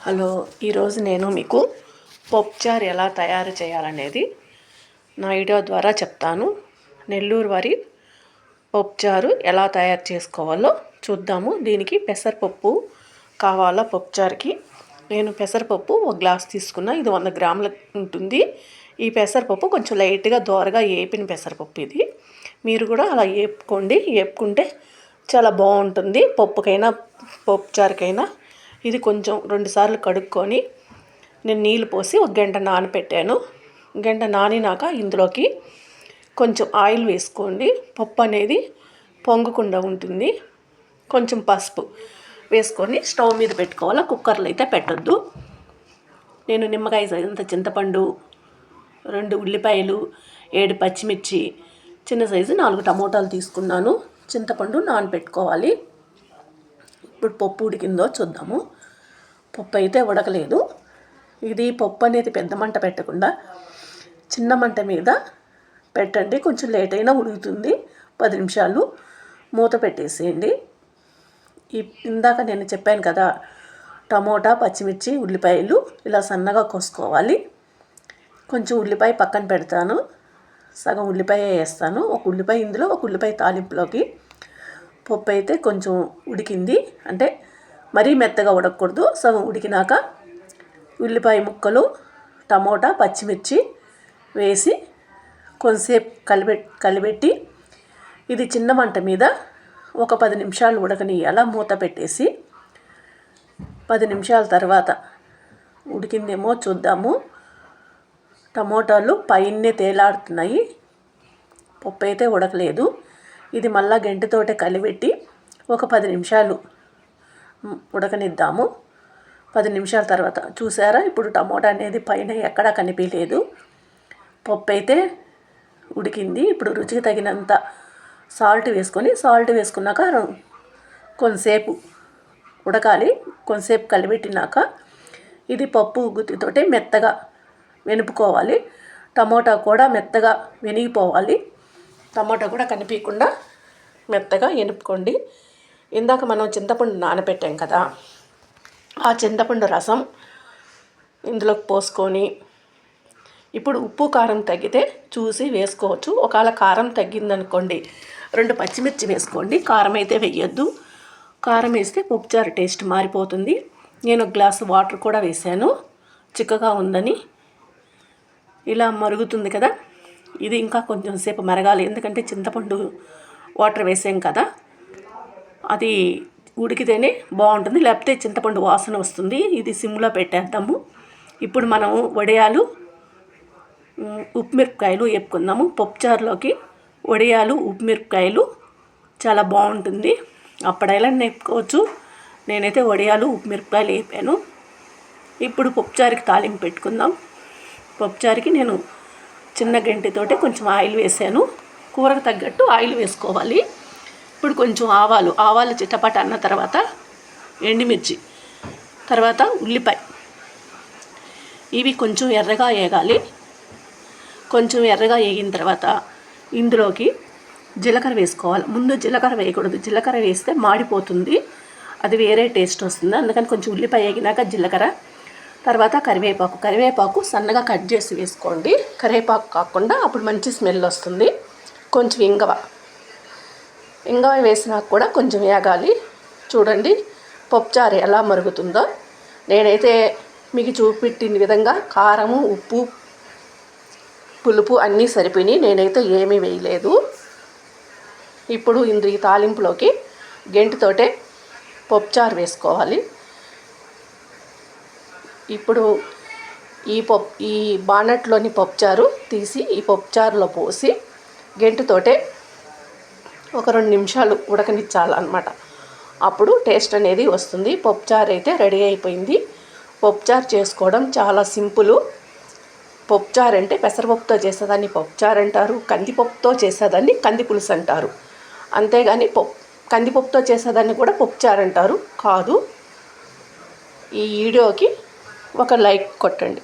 Hello, ఈరోజు నేను మీకు పప్పుచారు ఎలా తయారు చేయాలనేది నా వీడియో ద్వారా చెప్తాను. నెల్లూరు వారి పప్పుచారు ఎలా తయారు చేసుకోవాలో చూద్దాము. దీనికి పెసరపప్పు కావాలా. పప్పుచారుకి నేను పెసరపప్పు ఒక గ్లాస్ తీసుకున్నా. ఇది 100 గ్రాముల ఉంటుంది. ఈ పెసరపప్పు కొంచెం లైట్గా దోరగా వేపిన పెసరపప్పు ఇది. మీరు కూడా అలా వేపుకుంటే చాలా బాగుంటుంది. పప్పుకైనా పప్పుచారుకైనా. ఇది కొంచెం 2 సార్లు కడుక్కొని నేను నీళ్ళు పోసి 1 గంట నానపెట్టాను. గంట నానినాక ఇందులోకి కొంచెం ఆయిల్ వేసుకోండి. పప్పు అనేది పొంగకుండా ఉంటుంది. కొంచెం పసుపు వేసుకొని స్టవ్ మీద పెట్టుకోవాలి. కుక్కర్లో అయితే పెట్టొద్దు. నేను నిమ్మకాయ సైజంత చింతపండు, 2 ఉల్లిపాయలు, 7 పచ్చిమిర్చి, చిన్న సైజు 4 టమోటాలు తీసుకున్నాను. చింతపండు నానబెట్టుకోవాలి. ఇప్పుడు పప్పు ఉడికిందో చూద్దాము. పప్పు అయితే ఉడకలేదు. ఇది పప్పు అనేది పెద్ద మంట పెట్టకుండా చిన్న మంట మీద పెట్టండి. కొంచెం లేట్ అయినా ఉడుకుతుంది. 10 నిమిషాలు మూత పెట్టేసేయండి. ఇందాక నేను చెప్పాను కదా, టమోటా, పచ్చిమిర్చి, ఉల్లిపాయలు ఇలా సన్నగా కోసుకోవాలి. కొంచెం ఉల్లిపాయ పక్కన పెడతాను. సగం ఉల్లిపాయ వేస్తాను. ఒక ఉల్లిపాయ ఇందులో, ఒక ఉల్లిపాయ తాలింపులోకి. పప్పు అయితే కొంచెం ఉడికింది. అంటే మరీ మెత్తగా ఉడకకూడదు. సగం ఉడికినాక ఉల్లిపాయ ముక్కలు, టమోటా, పచ్చిమిర్చి వేసి కొంతసేపు కలిపెట్టి ఇది చిన్న మంట మీద ఒక 10 నిమిషాలు ఉడకనియాల. మూత పెట్టేసి 10 నిమిషాల తర్వాత ఉడికిందేమో చూద్దాము. టమోటాలు పైనే తేలాడుతున్నాయి. పప్పు అయితే ఉడకలేదు. ఇది మళ్ళా గంటతోటే కలిపెట్టి ఒక 10 నిమిషాలు ఉడకనిద్దాము. 10 నిమిషాల తర్వాత చూసారా, ఇప్పుడు టమోటా అనేది పైన ఎక్కడా కనిపించలేదు. పప్పు అయితే ఉడికింది. ఇప్పుడు రుచికి తగినంత సాల్ట్ వేసుకున్నాక కొంతసేపు ఉడకాలి. కొంతసేపు కలిపెట్టినాక ఇది పప్పు గుత్తితోటే మెత్తగా వెనుపుకోవాలి. టమోటా కూడా మెత్తగా వెనిగిపోవాలి. టమాటా కూడా కనిపించకుండా మెత్తగా ఎనుపుకోండి. ఇందాక మనం చింతపండు నానబెట్టాం కదా, ఆ చింతపండు రసం ఇందులోకి పోసుకొని ఇప్పుడు ఉప్పు కారం తగ్గితే చూసి వేసుకోవచ్చు. ఒకవేళ కారం తగ్గిందనుకోండి 2 పచ్చిమిర్చి వేసుకోండి. కారం అయితే వేయొద్దు. కారం వేస్తే పప్పుచారు టేస్ట్ మారిపోతుంది. నేను 1 గ్లాసు వాటర్ కూడా వేసాను, చిక్కగా ఉందని. ఇలా మరుగుతుంది కదా, ఇది ఇంకా కొంచెం సేపు మరగాలి. ఎందుకంటే చింతపండు వాటర్ వేసాం కదా, అది ఉడికితేనే బాగుంటుంది. లేకపోతే చింతపండు వాసన వస్తుంది. ఇది సిమ్లో పెట్టేద్దాము. ఇప్పుడు మనం వడియాలు, ఉప్పు మిరపకాయలు వేపుకుందాము. పప్పుచారులోకి వడియాలు, ఉప్పు మిరపకాయలు చాలా బాగుంటుంది. అప్పుడైనా వేపుకోవచ్చు. నేనైతే వడియాలు, ఉప్పు మిరపకాయలు వేపాను. ఇప్పుడు పప్పుచారుకి తాలింపు పెట్టుకుందాం. పప్పుచారుకి నేను చిన్న గంటెతోటి కొంచెం ఆయిల్ వేసాను. కూరకు తగ్గట్టు ఆయిల్ వేసుకోవాలి. ఇప్పుడు కొంచెం ఆవాలు చిట్టపట అన్న తర్వాత ఎండుమిర్చి, తర్వాత ఉల్లిపాయ, ఇవి కొంచెం ఎర్రగా వేగాలి. కొంచెం ఎర్రగా వేగిన తర్వాత ఇందులోకి జీలకర్ర వేసుకోవాలి. ముందు జీలకర్ర వేయకూడదు. జీలకర్ర వేస్తే మాడిపోతుంది, అది వేరే టేస్ట్ వస్తుంది. అందుకని కొంచెం ఉల్లిపాయ వేగినాక జీలకర్ర, తర్వాత కరివేపాకు సన్నగా కట్ చేసి వేసుకోండి. కరివేపాకు కాకుండా అప్పుడు మంచి స్మెల్ వస్తుంది. కొంచెం ఇంగవ వేసినాక కూడా కొంచెం వేగాలి. చూడండి పప్పుచారు ఎలా మరుగుతుందో. నేనైతే మీకు చూపెట్టిన విధంగా కారము, ఉప్పు, పులుపు అన్నీ సరిపోయినాయి. నేనైతే ఏమీ వేయలేదు. ఇప్పుడు ఈ తాలింపులోకి గెంటితోటే పప్పుచారు వేసుకోవాలి. ఇప్పుడు ఈ బానట్లోని పప్పుచారు తీసి ఈ పప్పుచారులో పోసి గెంటుతోటే ఒక 2 నిమిషాలు ఉడకనిచ్చాలన్నమాట. అప్పుడు టేస్ట్ అనేది వస్తుంది. పప్పుచారు అయితే రెడీ అయిపోయింది. పప్పుచారు చేసుకోవడం చాలా సింపుల్. పప్పుచారు అంటే పెసరపప్పుతో చేసేదాన్ని పప్పుచారు అంటారు, కందిపప్పుతో చేసేదాన్ని కందిపులుసు అంటారు. అంతేగాని కందిపప్పుతో చేసేదాన్ని కూడా పప్పుచారు అంటారు కాదు. ఈ వీడియోకి ఒక లైక్ కొట్టండి.